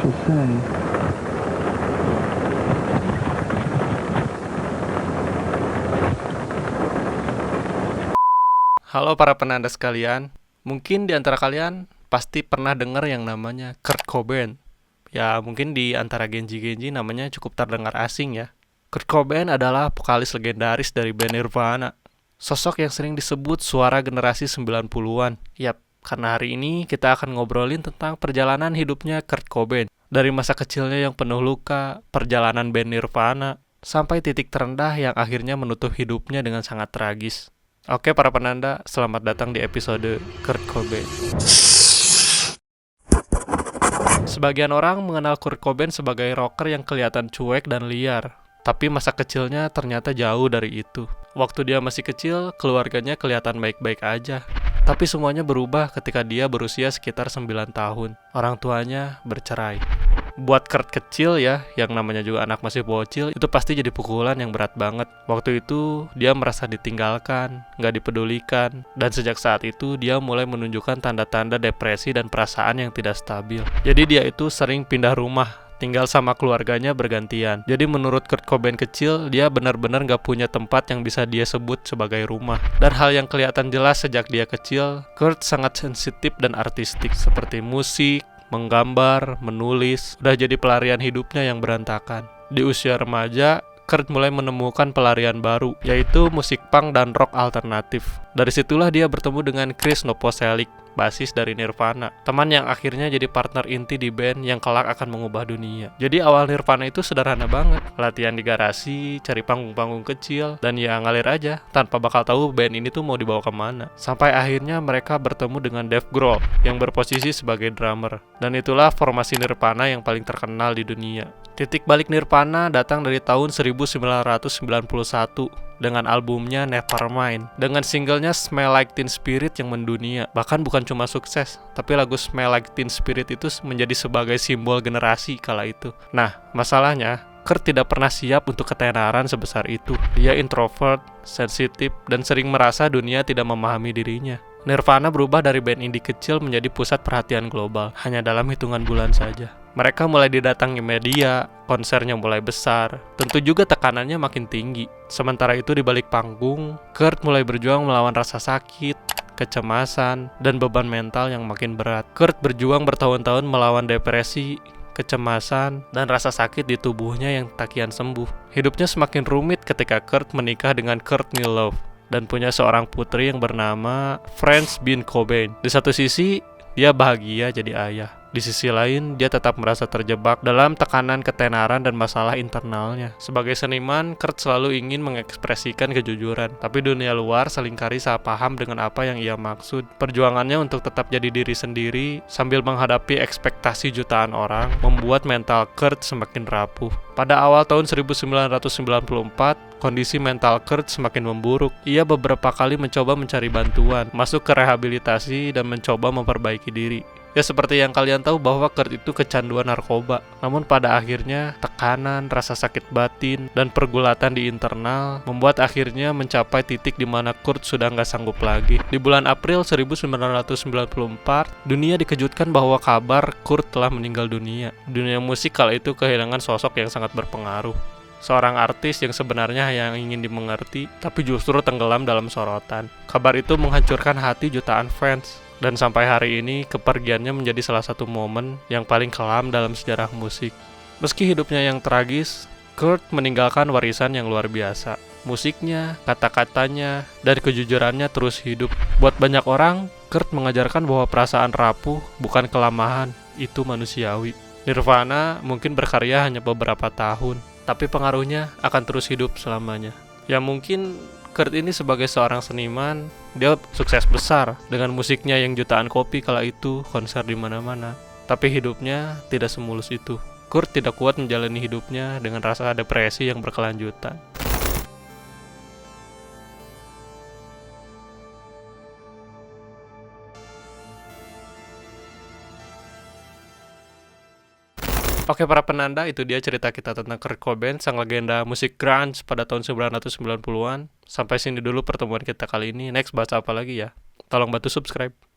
shall say. Halo para penanda sekalian, mungkin di antara kalian pasti pernah dengar yang namanya Kurt Cobain. Ya mungkin di antara Genji-Genji namanya cukup terdengar asing ya. Kurt Cobain adalah vokalis legendaris dari band Nirvana. Sosok yang sering disebut suara generasi 90-an. Yap, karena hari ini kita akan ngobrolin tentang perjalanan hidupnya Kurt Cobain. Dari masa kecilnya yang penuh luka, perjalanan band Nirvana, sampai titik terendah yang akhirnya menutup hidupnya dengan sangat tragis. Oke para penanda, selamat datang di episode Kurt Cobain. Sebagian orang mengenal Kurt Cobain sebagai rocker yang kelihatan cuek dan liar. Tapi masa kecilnya ternyata jauh dari itu. Waktu dia masih kecil, keluarganya kelihatan baik-baik aja. Tapi semuanya berubah ketika dia berusia sekitar 9 tahun. Orang tuanya bercerai. Buat Kurt kecil ya, yang namanya juga anak masih bocil, itu pasti jadi pukulan yang berat banget. Waktu itu, dia merasa ditinggalkan, gak dipedulikan, dan sejak saat itu dia mulai menunjukkan tanda-tanda depresi dan perasaan yang tidak stabil. Jadi dia itu sering pindah rumah, tinggal sama keluarganya bergantian. Jadi menurut Kurt Cobain kecil, dia benar-benar gak punya tempat yang bisa dia sebut sebagai rumah. Dan hal yang kelihatan jelas sejak dia kecil, Kurt sangat sensitif dan artistik, seperti musik, menggambar, menulis, udah jadi pelarian hidupnya yang berantakan. Di usia remaja, Kurt mulai menemukan pelarian baru, yaitu musik punk dan rock alternatif. Dari situlah dia bertemu dengan Chris Novoselic, basis dari Nirvana, teman yang akhirnya jadi partner inti di band yang kelak akan mengubah dunia. Jadi awal Nirvana itu sederhana banget, latihan di garasi, cari panggung-panggung kecil, dan ya ngalir aja, tanpa bakal tahu band ini tuh mau dibawa kemana. Sampai akhirnya mereka bertemu dengan Dave Grohl, yang berposisi sebagai drummer. Dan itulah formasi Nirvana yang paling terkenal di dunia. Titik balik Nirvana datang dari tahun 1991, dengan albumnya Nevermind, dengan singlenya Smell Like Teen Spirit yang mendunia. Bahkan bukan cuma sukses, tapi lagu Smell Like Teen Spirit itu menjadi sebagai simbol generasi kala itu. Nah, masalahnya Kurt tidak pernah siap untuk ketenaran sebesar itu. Dia introvert, sensitif, dan sering merasa dunia tidak memahami dirinya. Nirvana berubah dari band indie kecil menjadi pusat perhatian global, hanya dalam hitungan bulan saja. Mereka mulai didatangi media, konsernya mulai besar, tentu juga tekanannya makin tinggi. Sementara itu di balik panggung, Kurt mulai berjuang melawan rasa sakit, kecemasan, dan beban mental yang makin berat. Kurt berjuang bertahun-tahun melawan depresi, kecemasan, dan rasa sakit di tubuhnya yang tak kian sembuh. Hidupnya semakin rumit ketika Kurt menikah dengan Courtney Love dan punya seorang putri yang bernama Frances Bean Cobain. Di satu sisi, dia bahagia jadi ayah. Di sisi lain, dia tetap merasa terjebak dalam tekanan ketenaran dan masalah internalnya. Sebagai seniman, Kurt selalu ingin mengekspresikan kejujuran, tapi dunia luar seringkali salah paham dengan apa yang ia maksud. Perjuangannya untuk tetap jadi diri sendiri sambil menghadapi ekspektasi jutaan orang membuat mental Kurt semakin rapuh. Pada awal tahun 1994, kondisi mental Kurt semakin memburuk. Ia beberapa kali mencoba mencari bantuan, masuk ke rehabilitasi, dan mencoba memperbaiki diri. Ya seperti yang kalian tahu bahwa Kurt itu kecanduan narkoba. Namun pada akhirnya tekanan, rasa sakit batin, dan pergulatan di internal membuat akhirnya mencapai titik di mana Kurt sudah nggak sanggup lagi. Di bulan April 1994, dunia dikejutkan bahwa kabar Kurt telah meninggal dunia. Dunia musik kala itu kehilangan sosok yang sangat berpengaruh. Seorang artis yang sebenarnya yang ingin dimengerti, tapi justru tenggelam dalam sorotan. Kabar itu menghancurkan hati jutaan fans. Dan sampai hari ini, kepergiannya menjadi salah satu momen yang paling kelam dalam sejarah musik. Meski hidupnya yang tragis, Kurt meninggalkan warisan yang luar biasa. Musiknya, kata-katanya, dan kejujurannya terus hidup. Buat banyak orang, Kurt mengajarkan bahwa perasaan rapuh bukan kelemahan, itu manusiawi. Nirvana mungkin berkarya hanya beberapa tahun, tapi pengaruhnya akan terus hidup selamanya. Ya mungkin Kurt ini sebagai seorang seniman, dia sukses besar dengan musiknya yang jutaan kopi kala itu, konser di mana-mana. Tapi hidupnya tidak semulus itu. Kurt tidak kuat menjalani hidupnya dengan rasa depresi yang berkelanjutan. Oke para penanda, itu dia cerita kita tentang Kurt Cobain, sang legenda musik grunge pada tahun 1990-an. Sampai sini dulu pertemuan kita kali ini. Next bahas apa lagi ya? Tolong bantu subscribe.